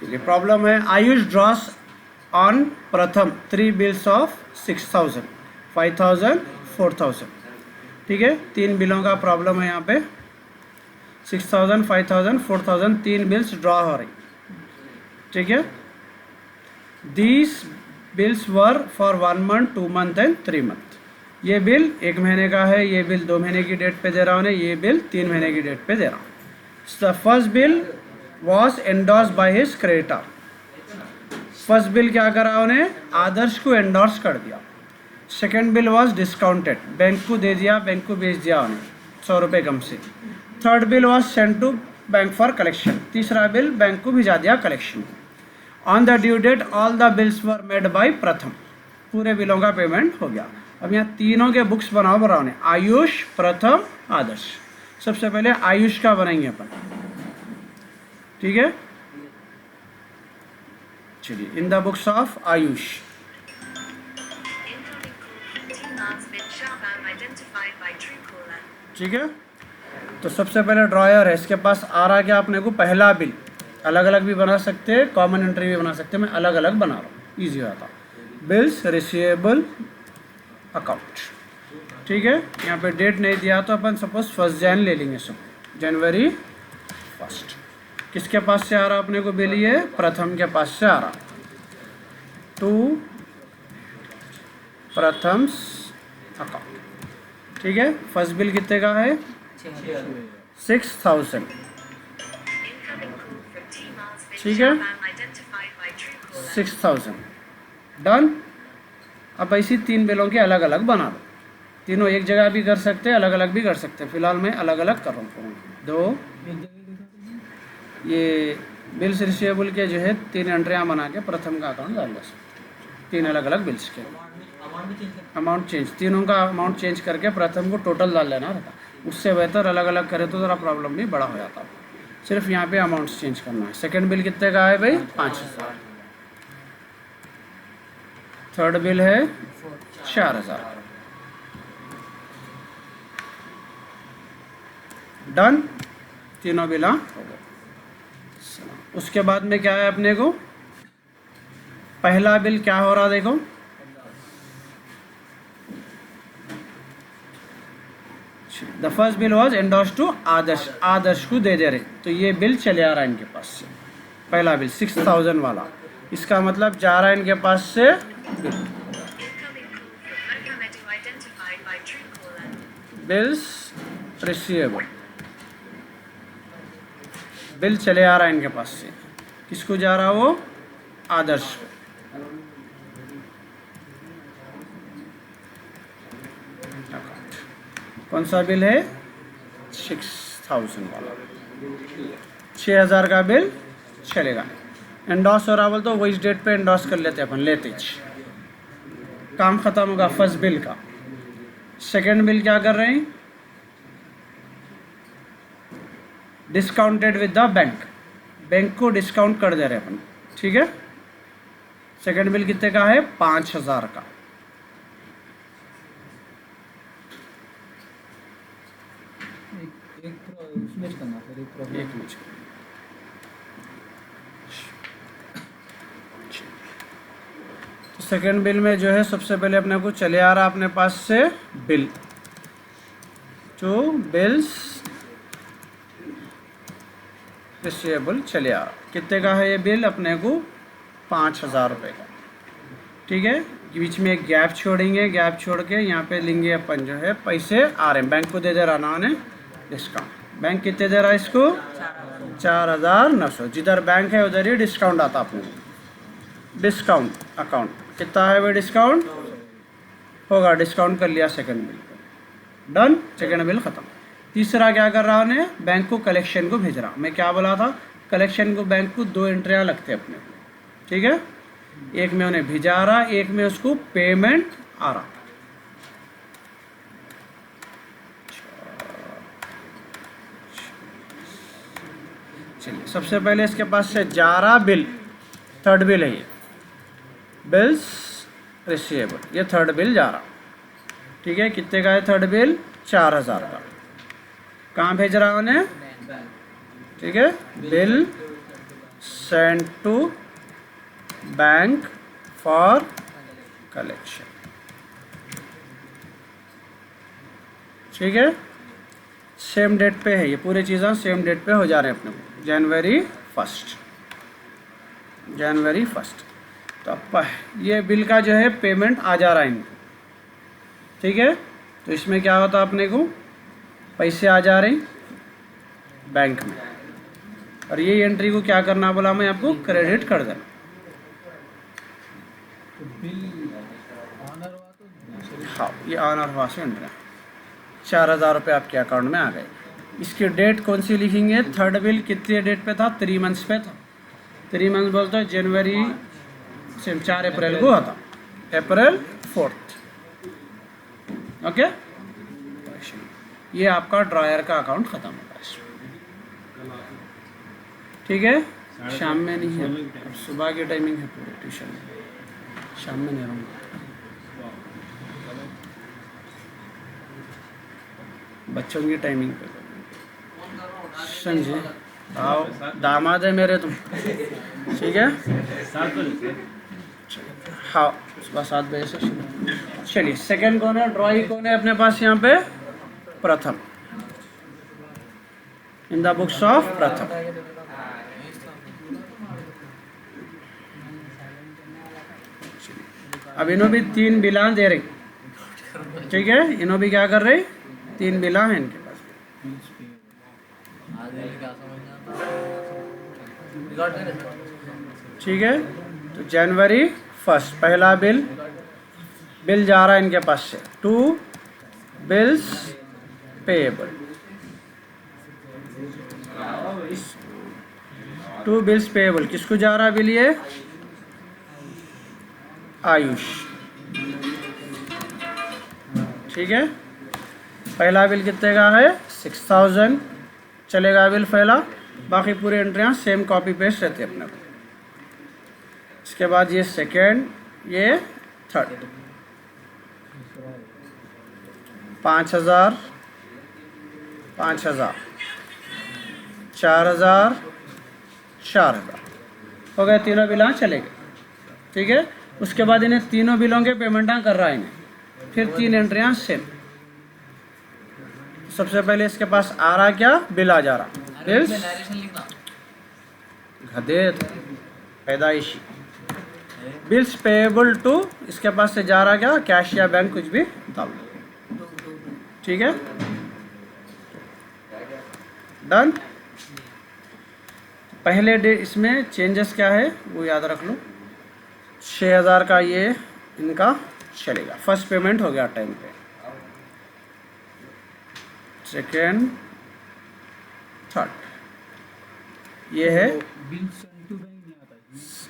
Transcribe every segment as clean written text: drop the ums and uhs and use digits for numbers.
चलिए प्रॉब्लम है आयुष ड्रॉस ऑन प्रथम 3 बिल्स ऑफ 6000, 5000, 4000। ठीक है, 3 बिलों का प्रॉब्लम है यहाँ पे। 6000, 5000, 4000 3 बिल्स ड्रॉ हो रही। ठीक है, these bills were for 1 month, 2 month and 3 month. ये बिल 1 महीने का है, ये बिल 2 महीने की डेट पे दे रहा हूँ, ये बिल 3 महीने की डेट पे दे रहा हूँ। The first bill was endorse by his creditor. First bill क्या करा उन्हें, आदर्श को एंडोर्स कर दिया। Second bill was discounted, bank को दे दिया, बैंक को बेच दिया उन्हें 100 रुपये कम से। Third bill was send to bank for collection, तीसरा बिल बैंक को भिजा दिया collection. On the due date all the bills were made by Pratham, पूरे बिलों का पेमेंट हो गया। अब यहाँ तीनों के बुक्स बनाओ बनाओ, आयुष, प्रथम, आदर्श। सबसे पहले आयुष का बनाएंगे अपन। ठीक है, चलिए in the books of Ayush. ठीक है, तो सबसे पहले ड्रॉयर है, इसके पास आ रहा क्या अपने को, पहला बिल। अलग अलग भी बना सकते हैं, कॉमन एंट्री भी बना सकते हैं, मैं अलग अलग बना रहा हूँ, ईजी होता। Bills receivable account. ठीक है, यहाँ पे डेट नहीं दिया तो अपन सपोज 1 जन ले लेंगे, सब जनवरी 1। किसके पास से आ रहा अपने को बिल, ये प्रथम के पास से आ रहा। टू प्रथम अकाउंट। ठीक है, फर्स्ट बिल कितने का है, 6000। ठीक है, 6000 डन। अब ऐसी 3 बिलों के अलग अलग बना दो। तीनों एक जगह भी कर सकते हैं, अलग अलग भी कर सकते हैं। फिलहाल मैं अलग अलग कर रहा हूँ। दो ये बिल्स रिसीवेबल के जो है 3 एंट्रियाँ बना के प्रथम का अकाउंट डाल सकते, 3 अलग अलग बिल्स के अमाउंट चेंज, तीनों का अमाउंट चेंज करके प्रथम को टोटल डाल लेना रहता। उससे बेहतर अलग अलग करे तो ज़रा प्रॉब्लम भी बड़ा हो जाता। सिर्फ यहाँ पे अमाउंट्स चेंज करना है। सेकंड बिल कितने का है भाई, 5000। थर्ड बिल है 4000। डन, तीनों बिल हो गए। उसके बाद में क्या है अपने को, पहला बिल क्या हो रहा देखो, the first bill was endorse to Adarsh, Adarsh को दे रहे, तो ये बिल चले आ रहा है इनके पास से। पहला बिल 6000 वाला, इसका मतलब जा रहा है इनके पास से बिल्स रिसीवेबल, बिल चले आ रहा है इनके पास से। किसको जा रहा, वो आदर्श को। कौन सा बिल है, 6000 वाला। 6000 का बिल चलेगा। एंडोर्स हो रहा बोल तो वही डेट पे एंडोर्स कर लेते अपन, लेते ही काम खत्म होगा फर्स्ट बिल का। सेकंड बिल क्या कर रहे हैं, discounted with the bank, bank को डिस्काउंट कर दे रहे अपन। ठीक है, सेकंड बिल कितने का है, 5000 का। एक मिनट, तो सेकेंड बिल में जो है सबसे पहले अपने को चले आ रहा अपने पास से बिल, जो बिल्स रिसीवेबल चले आ रहा। कितने का है ये बिल अपने को, 5000 रुपये का। ठीक है, बीच में एक गैप छोड़ेंगे, गैप छोड़ के यहाँ पे लेंगे अपन जो है पैसे आ रहे हैं, बैंक को दे दे रहा ना उन्हें डिस्काउंट। बैंक कितने दे रहा है इसको, 4900। जिधर बैंक है उधर ही डिस्काउंट आता अपने को। डिस्काउंट अकाउंट कितना है, वो डिस्काउंट होगा, डिस्काउंट कर लिया सेकंड बिल को। डन, सेकंड बिल खत्म। तीसरा क्या कर रहा उन्हें, बैंक को कलेक्शन को भेज रहा। मैं क्या बोला था, कलेक्शन को बैंक को 2 एंट्रियाँ लगते हैं अपने को। ठीक है, एक में उन्हें भिजा रहा, एक में उसको पेमेंट आ रहा। चलिए सबसे पहले इसके पास से जा रहा बिल, थर्ड बिल है ये, बिल्स रिसीवेबल, ये थर्ड बिल जा रहा। ठीक है, कितने का है थर्ड बिल, 4000 का। कहाँ भेज रहा उन्हें, ठीक है, bill send to bank for collection. ठीक है, सेम डेट पे है, ये पूरी चीज़ें सेम डेट पे हो जा रहे हैं अपने को, जनवरी 1। तो अब ये बिल का जो है पेमेंट आ जा रहा है इनको। ठीक है, तो इसमें क्या होता है, अपने को पैसे आ जा रहे बैंक में, और ये एंट्री को क्या करना बोला मैं आपको, क्रेडिट कर देना। हाँ, ये ऑनर हुआ से एंट्री 4000 रुपये आपके अकाउंट में आ गए। इसकी डेट कौन सी लिखेंगे, थर्ड बिल कितने डेट पे था, 3 मंथ्स पे था। 3 मंथ बोलते हैं जनवरी से 4 अप्रैल को होता, अप्रैल 4। ओके, ये आपका ड्रायर का अकाउंट ख़त्म होगा इसमें। ठीक है, शाम में नहीं है, अब सुबह की टाइमिंग है पूरे ट्यूशन में, शाम में नहीं रहूँगा। बच्चों की टाइमिंग पे समझे, आओ दामाद है मेरे तुम। ठीक है, 7 बजे, हाँ सुबह 7 बजे से शुरू। चलिए, सेकंड कौन है, ड्राइंग कौन है अपने पास यहाँ पे, प्रथम, इन द बुक्स ऑफ प्रथम। अब इन्हों भी 3 बिला दे रही। ठीक है, इन्हों भी क्या कर रही, 3 बिला है इनके पास। ठीक है, तो जनवरी 1 पहला बिल जा रहा है इनके पास से, 2 बिल्स पेएबल। 2 बिल्स पेएबल किसको जा रहा है बिल, ये आयुष। ठीक है, पहला बिल कितने का है, 6000 चलेगा बिल पहला, बाकी पूरी एंट्रियाँ सेम कॉपी पेस्ट रहती है अपने को। इसके बाद ये सेकेंड, ये थर्ड, 5000 4000 4000 हो गए, तीनों बिल चले गए। ठीक है, उसके बाद इन्हें तीनों बिलों के पेमेंटा कर रहा है इन्हें, फिर 3 एंट्रियाँ सेम। सबसे पहले इसके पास आ रहा क्या, बिल आ जा रहा, बिल्स गधे पैदाइशी, बिल्स पेएबल टू, इसके पास से जा रहा क्या, कैश या बैंक कुछ भी डाल दो। ठीक है, डन। पहले डे इसमें चेंजेस क्या है वो याद रख लो, 6000 का ये इनका चलेगा, फर्स्ट पेमेंट हो गया टाइम पे, सेकेंड थर्ड ये है।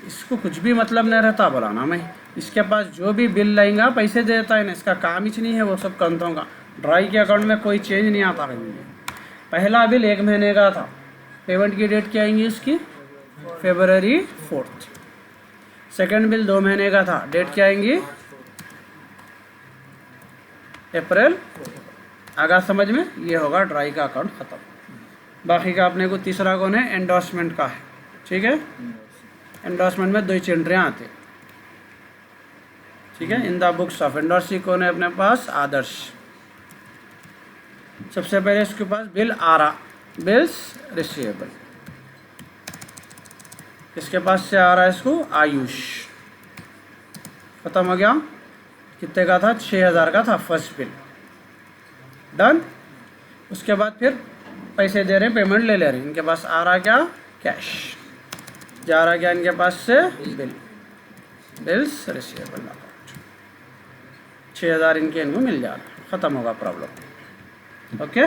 इसको कुछ भी मतलब नहीं रहता बोलाना मैं, इसके पास जो भी बिल लाएंगा पैसे देता है ना, इसका काम ही नहीं है वो सब कंतों का। ड्राई के अकाउंट में कोई चेंज नहीं आता है। पहला बिल 1 महीने का था, पेमेंट की डेट क्या आएंगी इसकी, फरवरी 4। सेकेंड बिल 2 महीने का था, डेट क्या आएंगी, अप्रैल। आगा समझ में, ये होगा ड्राई का अकाउंट ख़त्म। बाकी का अपने को तीसरा कौन है, एंडोर्समेंट का है। ठीक है, एंडोर्समेंट में 2 एंट्रियाँ आती। ठीक है, in the books of endorsee कौन है अपने पास, आदर्श। सबसे पहले इसके पास बिल आ रहा, बिल्स रिसीवेबल, किसके पास से आ रहा है इसको, आयुष। खत्म हो गया, कितने का था, 6000 का था फर्स्ट बिल, डन। उसके बाद फिर पैसे दे रहे, पेमेंट ले ले रहे, इनके पास आ रहा क्या, कैश, जा रहा क्या इनके पास से, बिल्स रिसीवेबल अकाउंट, 6000 इनको मिल जा रहा है, ख़त्म होगा प्रॉब्लम। ओके।